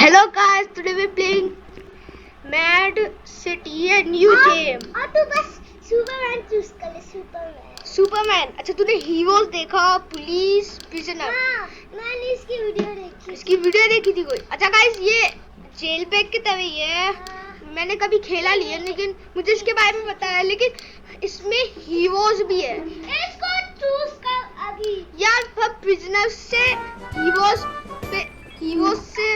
Hello guys, today we're playing Mad City, a new game. और तू बस Superman choose कर ले। सुपरमैन। अच्छा तूने हीरोज देखा, पुलिस, प्रिजनर? हाँ, मैंने इसकी वीडियो देखी थी कोई। अच्छा गाइस, ये जेल पैक की तरह ही है। मैंने कभी खेला नहीं है, लेकिन मुझे इसके बारे में पता है। लेकिन इसमें हीरोज भी है। इसको चूज कर अभी। यार प्रिजनर से हीरोज से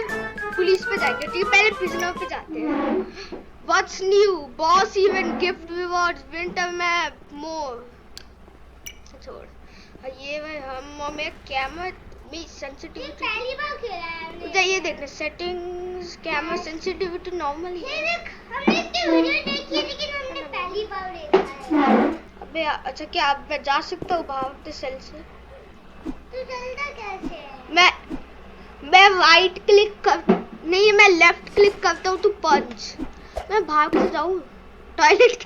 पुलिस पे जाएंगे, ठीक है? पहले प्रिजनर पे जाते हैं। What's new? Boss event, gift rewards, winter map, more. छोड़ ये भाई हम में कैमरा में सेंसिटिविटी पहली बार खेला है हमने। मुझे ये देखना, सेटिंग्स कैमरा सेंसिटिविटी नॉर्मल ही है। हमने इसकी वीडियो देखी है, लेकिन हमने पहली बार देखा है। अबे अच्छा, क्या अब मैं जा सकता हूँ बाहर के सेल से? तू चलता कैसे है? मैं राइट क्लिक कर नहीं, मैं लेफ्ट क्लिक करता हूँ तो पंच। मैं बाहर कैसे जाऊँ? टॉयलेट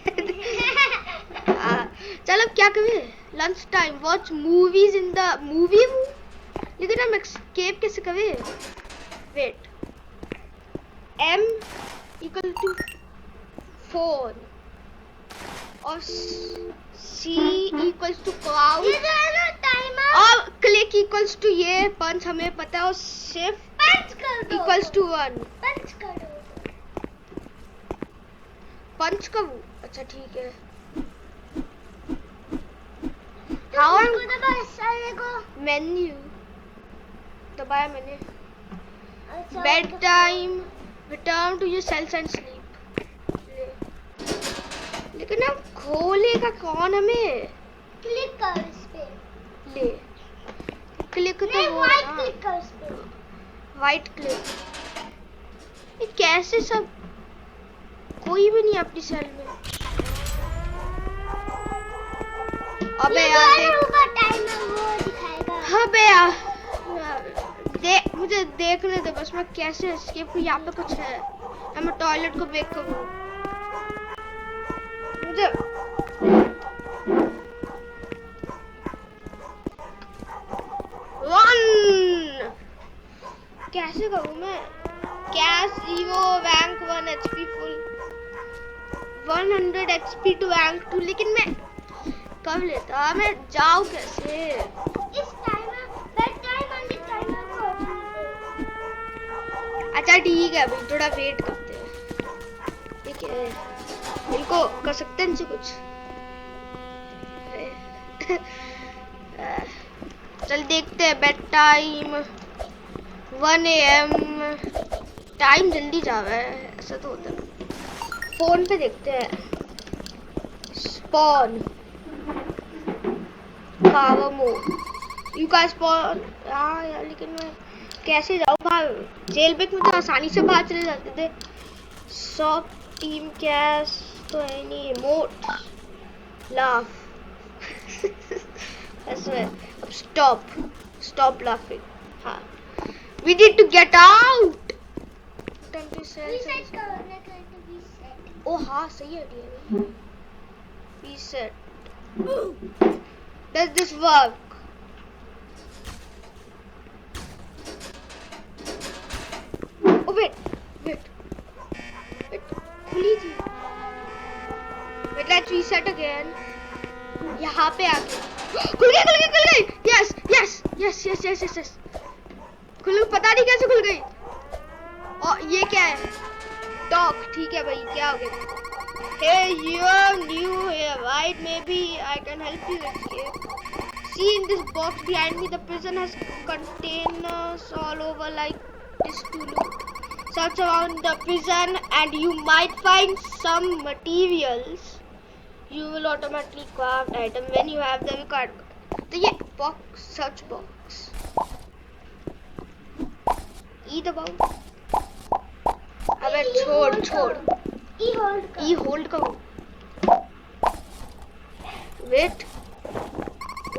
चल अब क्या करें? Lunch time, watch movies in the movie room. लेकिन हम एस्केप कैसे करें? वेट, M = फोन और C = क्राउड और क्लिक = ये पंच, हमें पता है। और शिफ्ट पंच कर दो। =1 पंच कर दो। पंच करूँ? अच्छा ठीक है। मेन्यू दबाया मैंने। अच्छा, bed time, return to your cells and sleep. लेकिन अब खोलेगा कौन हमें? क्लिक कर इस पे। ले क्लिक तो नहीं, वो वाइट ना, क्लिक कर इस पे। White click. ये कैसे? सब कोई भी नहीं अपनी सेल में। अबे यार अबे यार मुझे देखने दे बस। मैं कैसे एस्केप करूं? यहाँ पे कुछ है। मैं टॉयलेट को ब्रेक करूं। मुझे रन कैसे करूं मैं? Cash 0, rank 1, HP full, 100 XP to rank 2। लेकिन मैं कब लेता? मैं जाऊँ कैसे? इस बेड टाइम को। अच्छा ठीक है अभी थोड़ा वेट करते हैं। ठीक है, इनको कर सकते हैं इनसे कुछ। चल देखते हैं। Bed time 1 AM। टाइम जल्दी जा रहा है, ऐसा तो होता है। फोन पे देखते हैं। स्पॉन पावर मोड, यू का स्पॉन। हाँ यार, लेकिन मैं कैसे जाऊँ बाहर? जेल ब्रेक में तो आसानी से बाहर चले जाते थे। शॉप टीम कैश तो है नहीं। मोड लाफ ऐसे। अब स्टॉप लाफिंग। हाँ, we need to get out. ओ हाँ, सही idea. Reset. Does this work? Oh wait. खुली थी। Wait, let's reset again. यहाँ पे आके खुल गई। Yes. खुल, पता नहीं कैसे खुल गई। और ये क्या है? डॉग। ठीक है भाई, क्या हो गया? Hey, you're new here, right? Maybe I can help you escape. See in this box behind me, the prison has containers all over like this to look. Search around the prison and you might find some materials. You will automatically craft item when you have the required. तो ये box, search box. E दबाओ। अबे छोड़। E hold करो। Wait.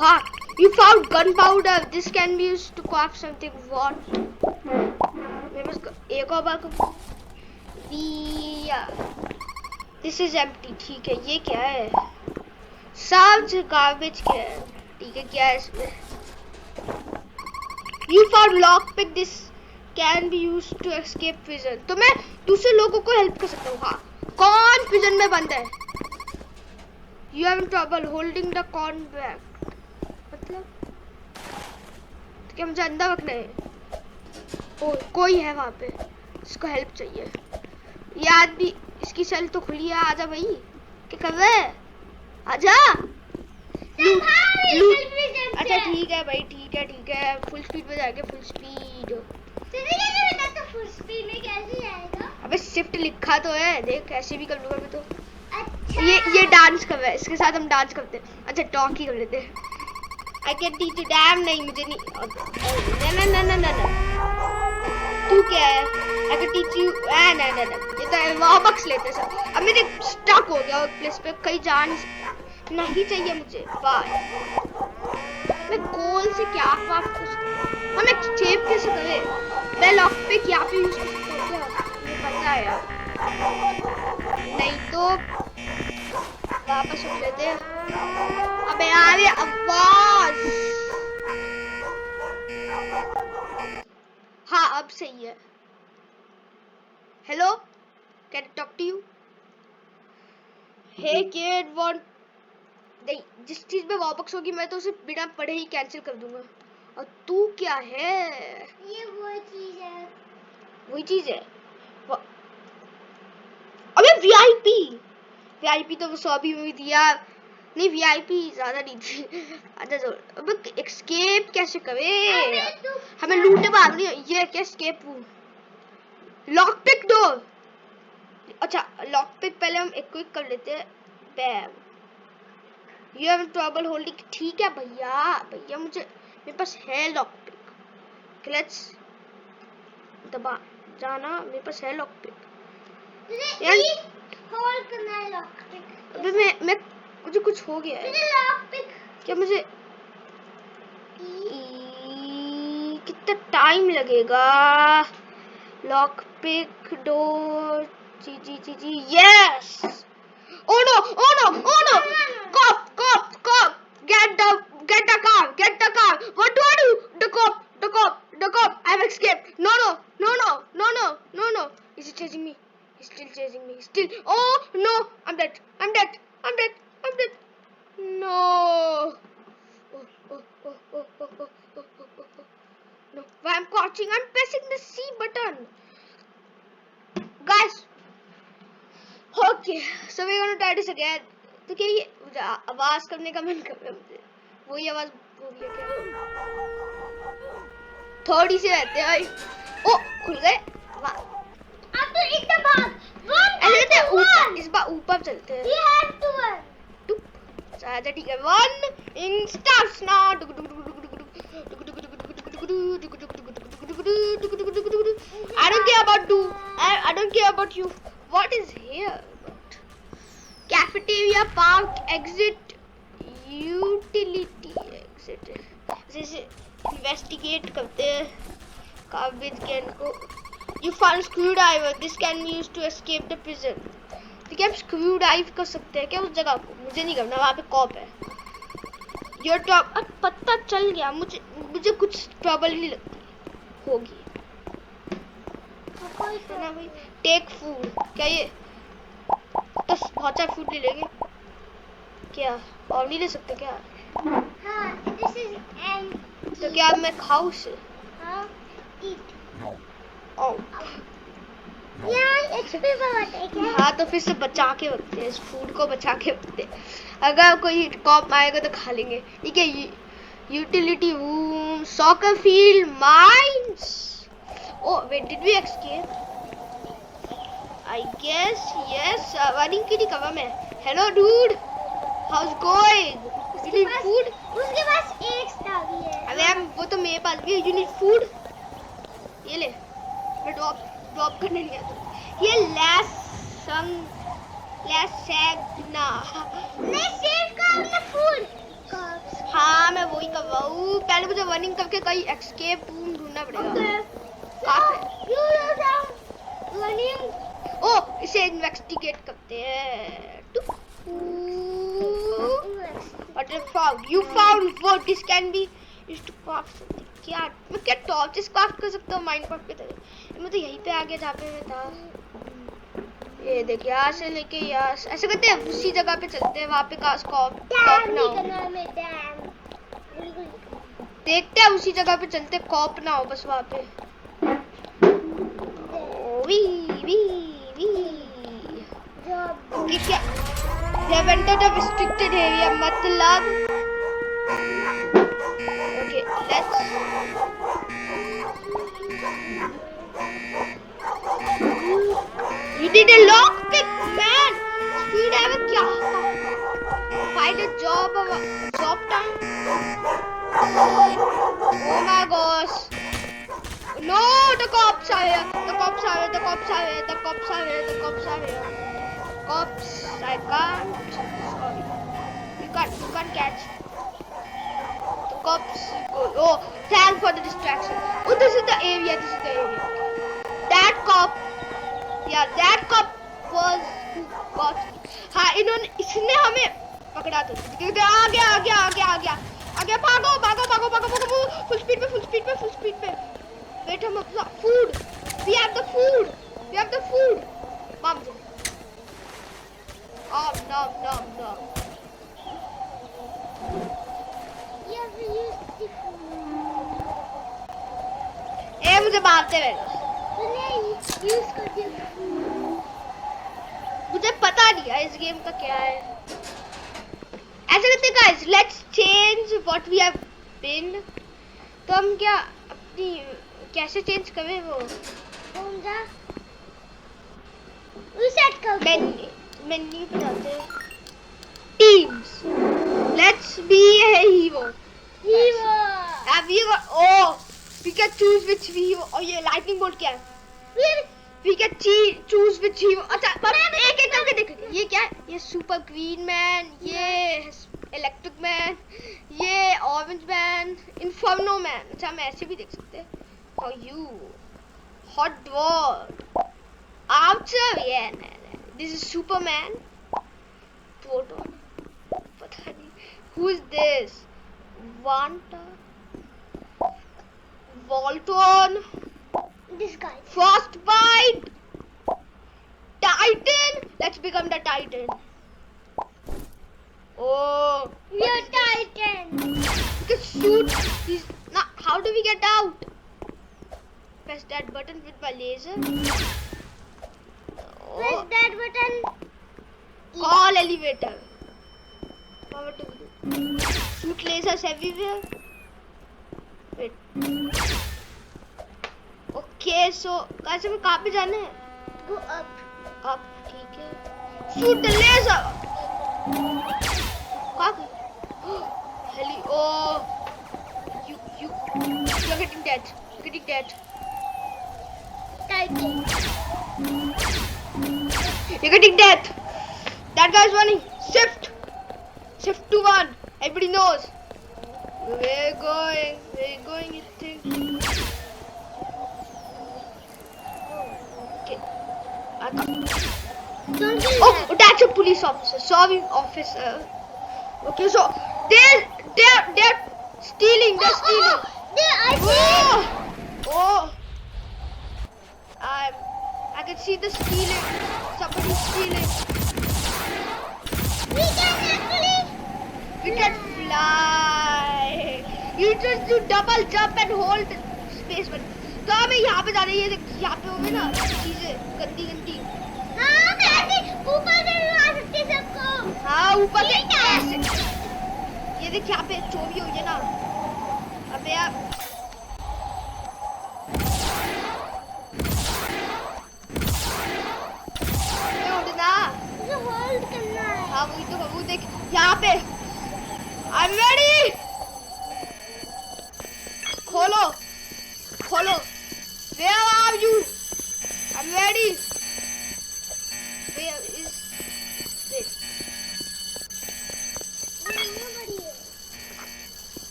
Wow, you found gunpowder. This can be used to craft something. What? मैं बस एक और बार को। This is empty. ठीक है, ये क्या है? सब गार्बेज क्या है? ठीक है, क्या है इसमें? You found lockpick. This can be used to escape prison. तो मैं दूसरे लोगों को हेल्प कर सकता हूँ। हाँ, कौन प्रिजन में बंद है? You have trouble holding the corn bag. मतलब तो क्या मुझे अंदर रखना है? ओ, कोई है वहाँ पे, इसको हेल्प चाहिए। ये आदमी, इसकी सेल तो खुली है। आजा भाई, क्या कर रहा है? आजा। लूट लूट। अच्छा ठीक है भाई, ठीक है, फुल स्पीड पे जाएंगे, फुल स्पीड। तो फुल स्पीड में कैसे जाएगा? अबे शिफ्ट लिखा तो है, देख कैसे भी कर लूंगा मैं तो। अच्छा। ये डांस कर रहा है, इसके साथ हम डांस करते हैं। अच्छा टॉक ही कर लेते हैं। I can teach you. Dam नहीं, मुझे नहीं। ना तू क्या है? I can teach you. ना ये तो वॉबक्स लेते सब। अब मेरे स्टक हो गया एक प्लेस पे, कहीं जा नहीं चाहिए मुझे। बाय। मैं गोल से क्या कुछ हम एक्सचेंज कैसे करें? मैं लॉक पिक यहाँ पे यूज कर सकता हूँ क्या? मुझे पता है यार। नहीं तो वापस उठ लेते हैं। अबे यार ये आवाज। हाँ अब सही है। Hello, can I talk to you? Hey kid want. नहीं, जिस चीज में वापस होगी मैं तो उसे बिना पढ़े ही कैंसिल कर दूंगा। और तू क्या है? ये वो चीज है। वही चीज है। अबे वीआईपी तो वो 100 में भी दिया। नहीं वीआईपी ज्यादा नहीं थी। अच्छा जो अब एस्केप कैसे करे? हमें लूटे मार नहीं। ये क्या एस्केप? लॉक पिक दो। अच्छा लॉक पिक पहले हम एक क्विक कर लेते हैं। Bam. You have trouble holding. ठीक है भैया मुझे, मेरे पास है लॉक पिक। लेट्स दबा जाना, मेरे पास है लॉक पिक। यार होल्ड करना है लॉक पिक। अबे मैं मुझे कुछ हो गया है। लॉक पिक क्या मुझे कितना टाइम लगेगा? Lock pick door. जी yes. Oh no! Cop! Get the car! What do I do? The cop! I've escaped. No! Is he chasing me? He's still chasing me. Oh no! I'm dead. No! Oh. No. Why I'm crouching? I'm pressing the C button. Guys. Okay, so we're gonna try this again. तो क्या ये आवाज करने का मन कर रहा है मुझे? वही आवाज हो रही है क्या? थोड़ी सी रहते हैं। ओ खुल गए। अब तो एकदम भाग। ऐसे करते हैं, इस बार ऊपर चलते हैं। We have to run. अच्छा ठीक है। 1 in starts now. I don't care about you. What is here? Cafeteria, park, exit, utility exit. जैसे investigate करते हैं garbage can को। You found screwdriver. This can be used to escape the prison. तो क्या हम स्क्रू ड्राइव कर सकते हैं क्या उस जगह को? मुझे नहीं करना, वहाँ पे कॉप है। Your top. पता चल गया मुझे कुछ ट्रबल नहीं लगती होगी ना भाई। Take food. क्या ये तो बहुत सारा फूड ले लेंगे क्या? और नहीं ले सकते क्या? हाँ, this is an तो क्या मैं खाऊं उसे? हाँ, eat. यार XP बढ़ाते हैं क्या? हाँ तो फिर से बचा के रखते हैं, इस फूड को बचा के रखते हैं। अगर कोई कॉप आएगा तो खा लेंगे। ठीक है। Utility room, soccer field, mines. Oh wait, did we escape? I guess yes. Running kitty cover में। Hello dude, how's going? You need food? उसके पास एक स्टार भी है। अरे वो तो मेरे पास भी है। You need food? ये ले। मैं ड्रॉप करने नहीं आता। ये लैसैगना। नहीं सेव कर अपना फूड। हाँ मैं वही कर रहा हूँ। पहले मुझे रनिंग करके कहीं एस्केप रूम ढूंढना पड़ेगा। ओ इसे इन्वेस्टिगेट करते हैं। What you found? You found wood. This can be used to craft something. क्या मैं क्या टॉर्चेस क्राफ्ट कर सकता हूँ माइनक्राफ्ट की तरह। मैं तो यहीं पे आ गया जहाँ पे मैं था। ये देख यहाँ से लेके यहाँ ऐसे करते हैं, उसी जगह पे चलते हैं, वहाँ पे काश कॉप ना हो। देखते हैं उसी जगह पे चलते, कॉप ना हो बस वहाँ पे। वी वी वी क्या they have entered a restricted area मतलब okay let's you did a lockpick man speed है क्या find a job time oh my gosh no the cops are here the cops are here the cops are here the cops are here the cops are here cops I can't sorry you can't catch the cops oh thanks for the distraction oh this is the area that cop yeah that cop was who got हाँ इन्होंने इसने हमें पकड़ा तो आ गया भागो full speed पे wait हम अपना food we have the food mom no ए मुझे मारते मुझे पता नहीं है इस गेम का क्या है। ऐसे करते guys let's change what we have been. तो हम क्या अपनी कैसे चेंज करें वो कौन सा रीसेट कर मेन्यू पे जाते हैं teams let's be A hero have you got oh we can choose which hero और ये lightning bolt क्या है we can choose which hero अच्छा एक करके देख ये क्या है ये सुपर ग्रीन मैन ये इलेक्ट्रिक मैन ये ऑरेंज मैन इन्फर्नो मैन अच्छा हम ऐसे भी देख सकते हैं for you hot dwarf archer yeah this is superman proton पता नहीं who is this Volton this guy Frostbite Titan let's become the Titan oh we are Titan we can shoot these now how do we get out press that button with my laser press that button call elevator what do we do shoot lasers everywhere wait okay so guys हमें कहाँ पे जाना है go up ठीक है shoot the laser कहाँ गई heli oh you're getting dead Titan you're getting dead that guy's running shift to 1 everybody knows we're going you think okay don't kill oh that's a police officer sorry officer okay so they're stealing I see oh I can see the stealing somebody's stealing we can fly you just do double jump and hold space button तो हमें यहाँ पे जाना है ये यहाँ पे होंगे ना चीजें गंदी हाँ मैं ऐसे ऊपर से भी आ सकती सबको हाँ ऊपर से ऐसे ये देख यहाँ पे चोरी हुई है ना अबे यार उड़ना मुझे होल्ड करना है हाँ वही तो वो देख यहाँ पे I'm ready खोलो where are you I'm ready where is this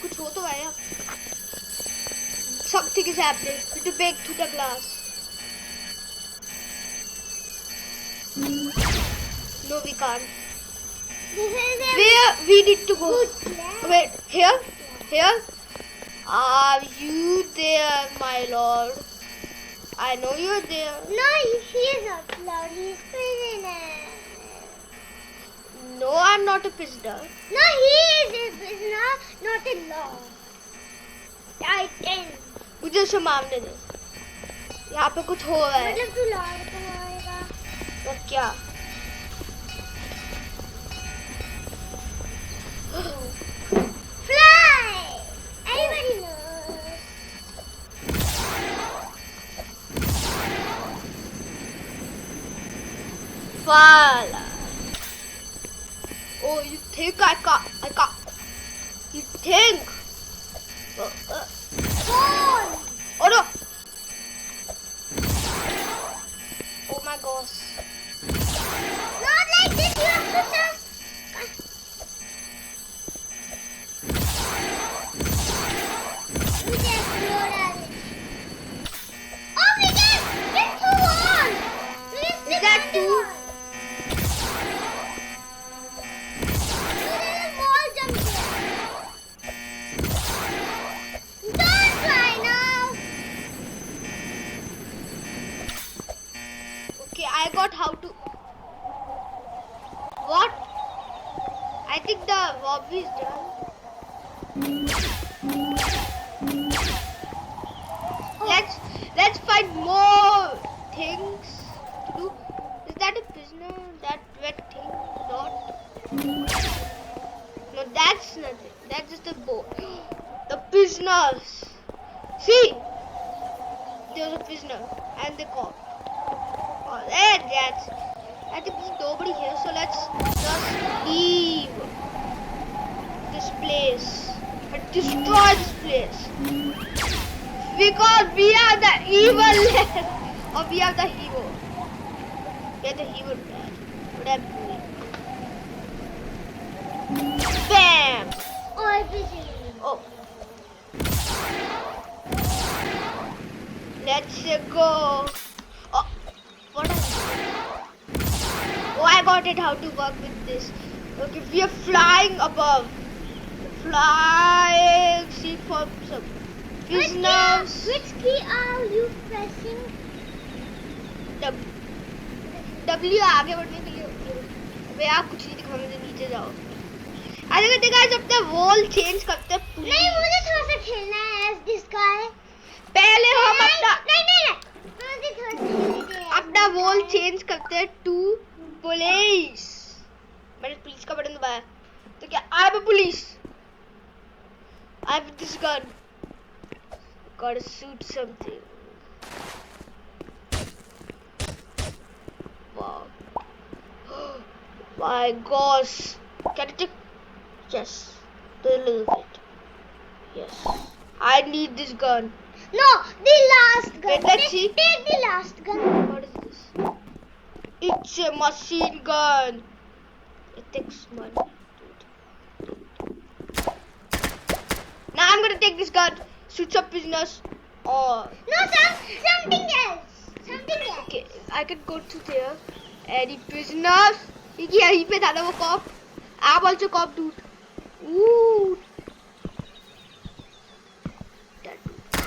कुछ हो तो आया something is happening we need to break through the glass no we can't this is where we need to go good plan. wait here Are you there, my lord? I know you're there. No, he is not loud. He is prisoner. No, I'm not a prisoner. No, he is a prisoner, not a law. Titan. मुझे उसे मारने दे. यहाँ पे कुछ हो रहा है. मतलब तू लॉर्ड बनाएगा. तो क्या? Fly. Everybody knows. Fala. Oh, you think I can't. You think? Fall. Oh no! Oh my gosh. Not like this. You have to jump. We can explode at it. Oh, we can get two walls. We can Is that sit on the two? wall. There is a wall jump here. Don't try now. Okay, I got how to. What? I think the lobby is done. Let's find more things to do. Is that a prisoner? That red thing? Not. No, that's nothing. That's just a boat. The prisoners. See, there's a prisoner and the cop. Oh, that's. I think there's nobody here, so let's just leave this place and destroy this place. Because we are the evil or we are the hero. We are the hero. What I'm doing. Bam! Oh, everything. Oh. Let's go. Oh, what am I doing? Oh, I got it how to work with this. Okay, we are flying above. Flying. See for some prisoners. Which key are you pressing? W आगे बढ़ने के लिए. अबे यार कुछ नहीं दिखा मुझे, नीचे जाओ. अरे कहते गाइस अपना वॉल चेंज करते हैं. नहीं, मुझे थोड़ा सा खेलना है as this guy. पहले हम अपना नहीं. मुझे थोड़ा सा खेलने दे. अपना वॉल चेंज करते हैं टू पुलिस. मैंने पुलिस का बटन दबाया तो क्या I am police. I have this gun. Gotta shoot something. Wow. My gosh. Can I take? Yes. A little bit. Yes. I need this gun. No, the last gun. Wait, let's see. Take the last gun. What is this? It's a machine gun. It takes money. Now I'm gonna take this gun. Shoot some prisoners. Or No, something else. Something else. okay, I can go to there. Any prisoners? यहीं पे था ना वो cop. I'm also cop, dude. Ooh. That dude.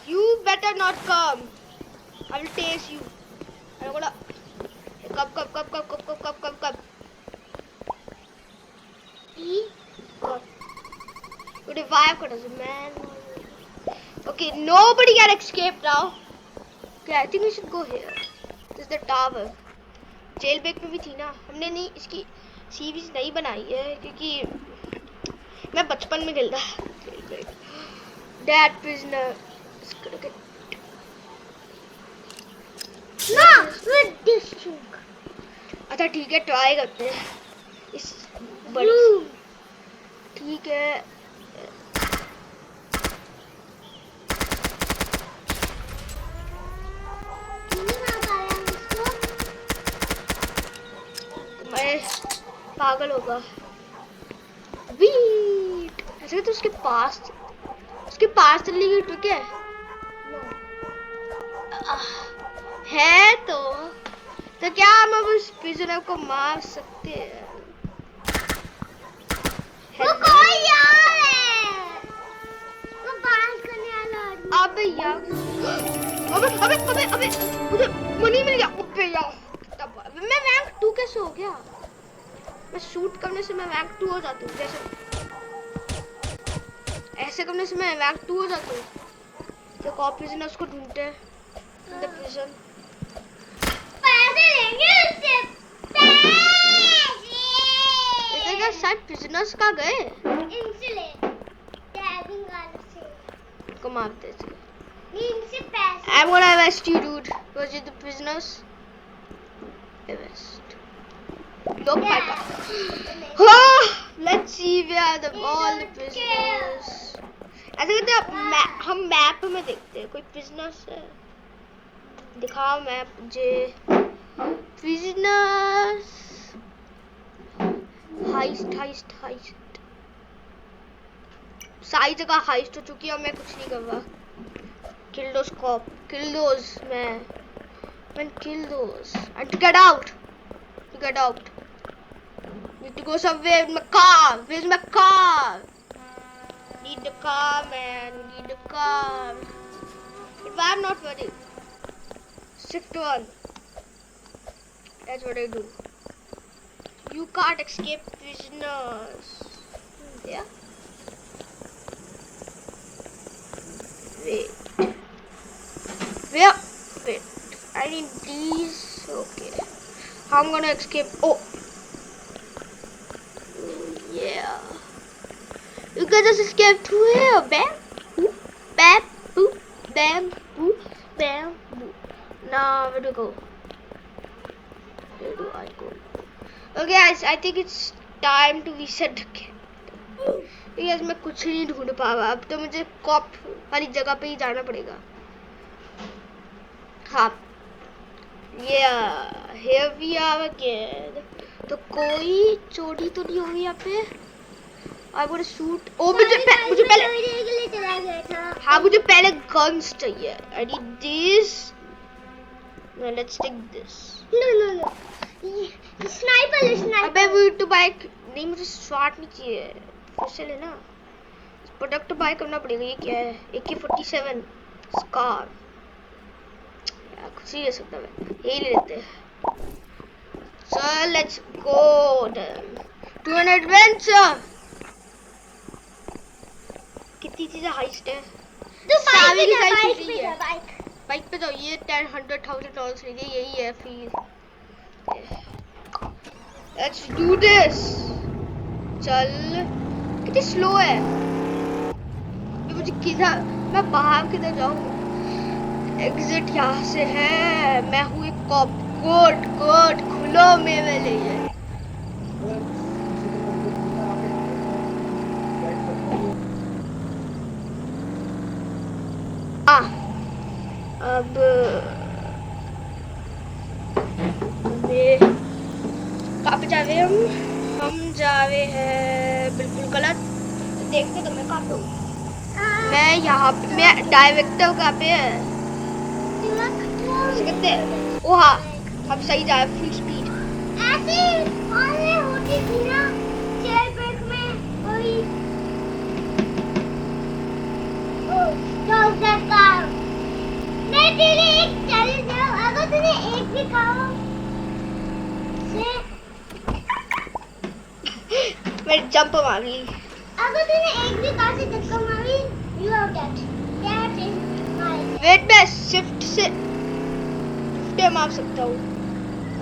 You better not come. I will tase you. I'm gonna come. E. God. Would revive as a man. Okay, nobody can escape now. Okay, I think we should go here. This is the tower. Jailbreak में भी थी ना. हमने नहीं इसकी series नहीं बनाई है क्योंकि मैं बचपन में खेलता. Jailbreak. That prisoner is gonna get. No, with this chunk. अच्छा ठीक है, ट्राई करते हैं इस बड़ी. ठीक है. मैं पागल होगा. वीट ऐसे तो उसके पास चली गई. ठीक है है तो क्या हम अब उस प्रिजनर को मार सकते हैं? वो कोई आ रहा है. अबे यार, अबे मुझे मनी मिल गया। अबे यार मैं रैंक 2 कैसे हो गया? मैं शूट करने से मैं रैंक 2 हो जाता हूँ, जैसे ऐसे करने से मैं रैंक 2 हो जाता हूँ। तो कॉप प्रिजनर्स को ढूंढते हैं इन द प्रिजन। पैसे लेंगे उससे, इधर का शायद प्रिजनर्स का गए, इनसे ले, टैबिंग वाले से को मारते हैं। इनसे पैसे। I'm gonna arrest you, dude. Was it the prisoners? Arrest. Nope, I got. Oh, let's see where the all the prisoners. ऐसे करते हैं, हम मैप में देखते हैं कोई prisoners है। दिखाओ मैप जे। Prisoners. Heist. सारी जगह heist हो चुकी है और मैं कुछ नहीं कर रहा। Kill those cop. Kill those, man. Kill those. And get out. Get out. Need to go somewhere with my car. Where's my car? Need the car, man. Need the car. But I'm not ready. Shift 1. That's what I do. You can't escape prisoners. Yeah. Wait. Wait, I need these. Okay, how I'm gonna escape? Oh, yeah. You can just escape through here. Bam, boop, bam, boop, bam, boop, bam, boop. Now where to go? Where do I go? Okay, guys, I think it's time to reset again. Yes, मैं कुछ नहीं ढूंढ पा रहा। अब तो मुझे corp वाली जगह पे ही जाना पड़ेगा। हाँ, yeah, here we are again. तो कोई चोरी तो नहीं होगी यहाँ पे? I want to shoot. Oh, मुझे पहले चला गया था। हाँ, मुझे पहले guns चाहिए। I need this. No, let's take this. No. Sniper. अबे वो तो बाइक नहीं, मुझे शॉट नहीं चाहिए। फिर से लेना। प्रोडक्ट बाय करना पड़ेगा। ये क्या है? AK-47 scar. कुछ ही ले सकता मैं, यही ले लेते हैं। So let's go then to an adventure. कितनी चीजें हाइस्ट है? तो सारी की सारी बाइक चीजें पे है। जा, बाइक पे जाओ। ये $100,000 लीजिए, यही है फीस। Let's do this. चल, कितनी स्लो है। मुझे किधर, मैं बाहर किधर जाऊँ? एग्जिट यहाँ से है। मैं हूँ एक कॉप। कोट खुलो मेरे लिए। अब कहाँ पे जा रहे हैं हम जा रहे हैं बिल्कुल गलत। देखते तो मैं कहाँ पे हूँ। मैं यहाँ पे, मैं डायरेक्टर कहाँ पे है? कहते हैं ओ हाँ, हम सही जा रहे हैं, फुल स्पीड। ऐसे होती थी ना चेयर ब्रेक में वही। मैं तेरे एक चैलेंज है, अगर तूने एक भी खाओ मैं जंप मारी। अगर तूने एक भी कार से धक्का मारी, you are dead. That is my. Wait, मैं शिफ्ट से मार सकता हूँ।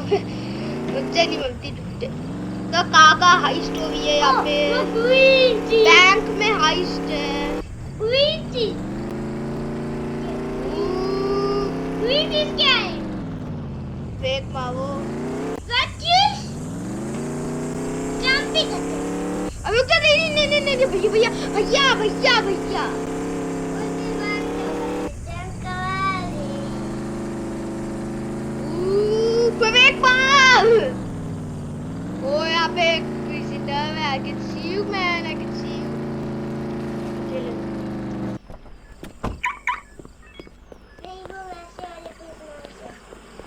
मुझसे नहीं बनती टूटे। तो काका हाइस्ट हो रही है यहाँ पे। बैंक में हाइस्ट है। क्या है? ब्रेक मारो। जंप भी करते हैं। अबे रुक जा, नहीं भैया। ब्रेक मार। ओ यहाँ पे एक विजिटर है। I can see you, man. I can see you.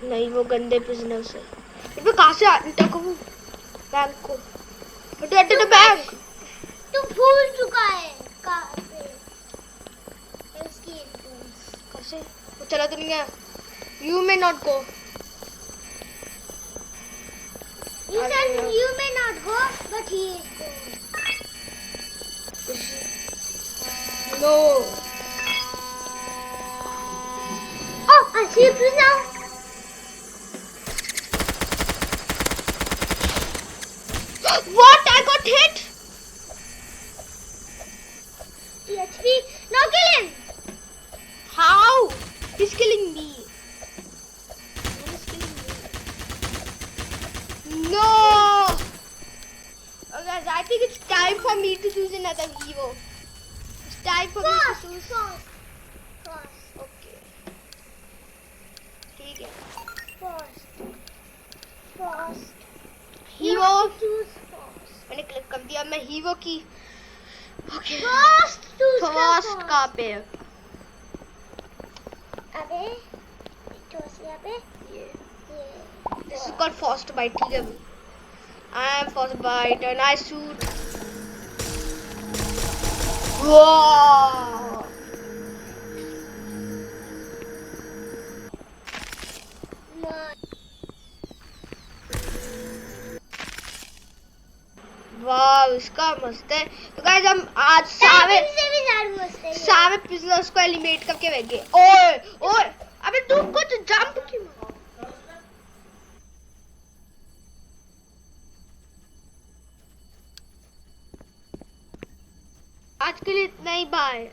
नहीं, वो गंदे बिजनेस है। इनमें कहाँ से आते को बैंक को? बैंक। तू भूल चुका है कहाँ पे? इसकी से वो चला तो नहीं गया? You may not go. You said you may not go, but he is going. No. Oh, I see a place now. What? I got hit. PHP. No, kill him. How? He's killing me. He's killing me. No. Oh, guys, I think it's time for me to choose another hero. It's time for me to choose. First. Okay. ठीक है. First. Hero. Choose first. मैंने click कर दिया. मैं hero की. Okay. First choose First का पे. अबे choose यहाँ पे ये. ये. This is called first bite. ठीक है. I am first bite and I shoot. Wow. वाह इसका मस्त है. तो गाइस हम आज सारे पिजनर्स को एलिमिनेट करके भेंगे. ओए ओए अबे तू कुछ जंप क्यों? आज के लिए इतना ही. बाय.